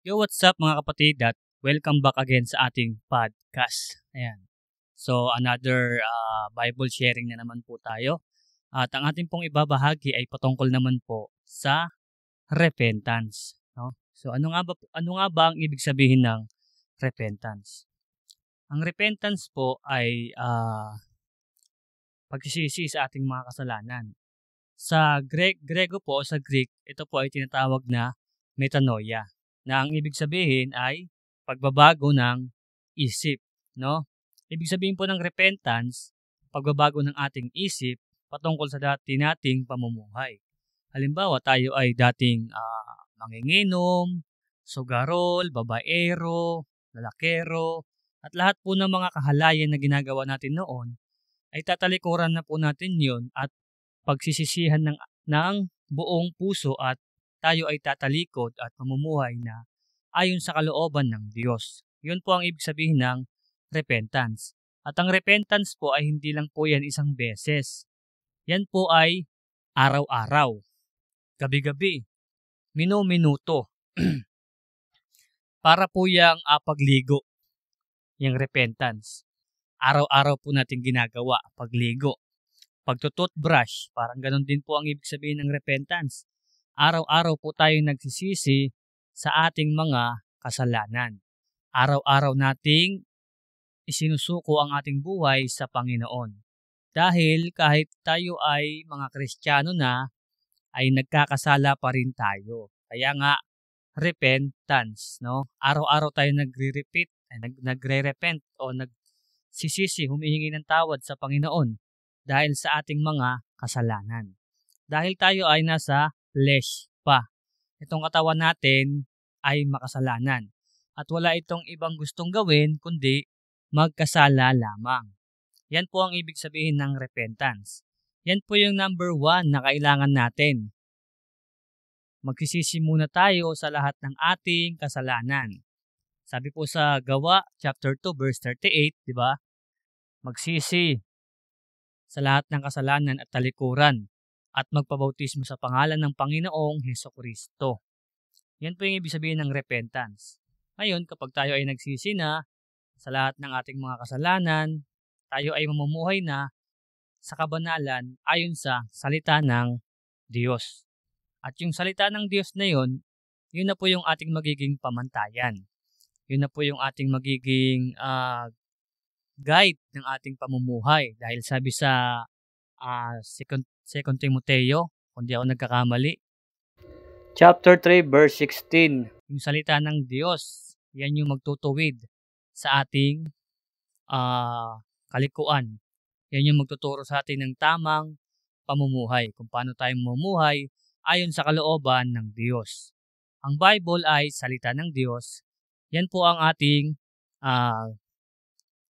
Yo, what's up mga kapatid at welcome back again sa ating podcast. Ayan. So, another Bible sharing na naman po tayo. At ang ating pong ibabahagi ay patungkol naman po sa repentance. No? So, ano nga ba ang ibig sabihin ng repentance? Ang repentance po ay pagsisisi sa ating mga kasalanan. Sa Grego po, sa Greek, ito po ay tinatawag na metanoia, na ang ibig sabihin ay pagbabago ng isip, no? Ibig sabihin po ng repentance, pagbabago ng ating isip patungkol sa dati nating pamumuhay. Halimbawa, tayo ay dating manginginom, sugarol, babaero, lalakero, at lahat po ng mga kahalayan na ginagawa natin noon, ay tatalikuran na po natin yun at pagsisisihan ng buong puso at tayo ay tatalikod at mamumuhay na ayon sa kalooban ng Diyos. Yun po ang ibig sabihin ng repentance. At ang repentance po ay hindi lang po yan isang beses. Yan po ay araw-araw, gabi-gabi, minuto. Para po yung pagligo, yung repentance. Araw-araw po natin ginagawa, pagligo. Pagtututbrush, parang ganun din po ang ibig sabihin ng repentance. Araw-araw po tayo nagsisisi sa ating mga kasalanan. Araw-araw nating isinusuko ang ating buhay sa Panginoon. Dahil kahit tayo ay mga Kristiyano na, ay nagkakasala pa rin tayo. Kaya nga, repentance, no? Araw-araw tayo nagre-repent o nagsisisi, humihingi ng tawad sa Panginoon dahil sa ating mga kasalanan. Dahil tayo ay nasa flesh pa. Itong katawan natin ay makasalanan. At wala itong ibang gustong gawin kundi magkasala lamang. Yan po ang ibig sabihin ng repentance. Yan po yung number 1 na kailangan natin. Magsisisi muna tayo sa lahat ng ating kasalanan. Sabi po sa Gawa chapter 2 verse 38, di ba? Magsisi sa lahat ng kasalanan at talikuran at magpabautismo sa pangalan ng Panginoong Hesukristo. Yan po yung ibig sabihin ng repentance. Ngayon, kapag tayo ay nagsisi na sa lahat ng ating mga kasalanan, tayo ay mamumuhay na sa kabanalan ayon sa salita ng Diyos. At yung salita ng Diyos na yun na po yung ating magiging pamantayan. Yun na po yung ating magiging guide ng ating pamumuhay. Dahil sabi sa 2 Timoteo, kung di ako nagkakamali, chapter 3 verse 16, yung salita ng Diyos, yan yung magtutuwid sa ating kalikuan. Yan yung magtuturo sa atin ng tamang pamumuhay, kung paano tayo mamumuhay ayon sa kalooban ng Diyos. Ang Bible ay salita ng Diyos. Yan po ang ating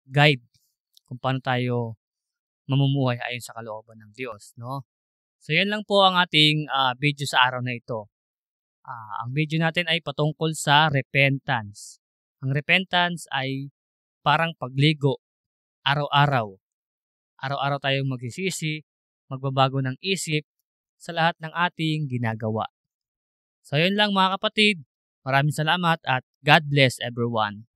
guide kung paano tayo mamumuhay ayon sa kalooban ng Diyos, no? So yan lang po ang ating video sa araw na ito. Ang video natin ay patungkol sa repentance. Ang repentance ay parang pagligo, araw-araw. Araw-araw tayong magsisisi, magbabago ng isip sa lahat ng ating ginagawa. So yun lang mga kapatid. Maraming salamat at God bless everyone.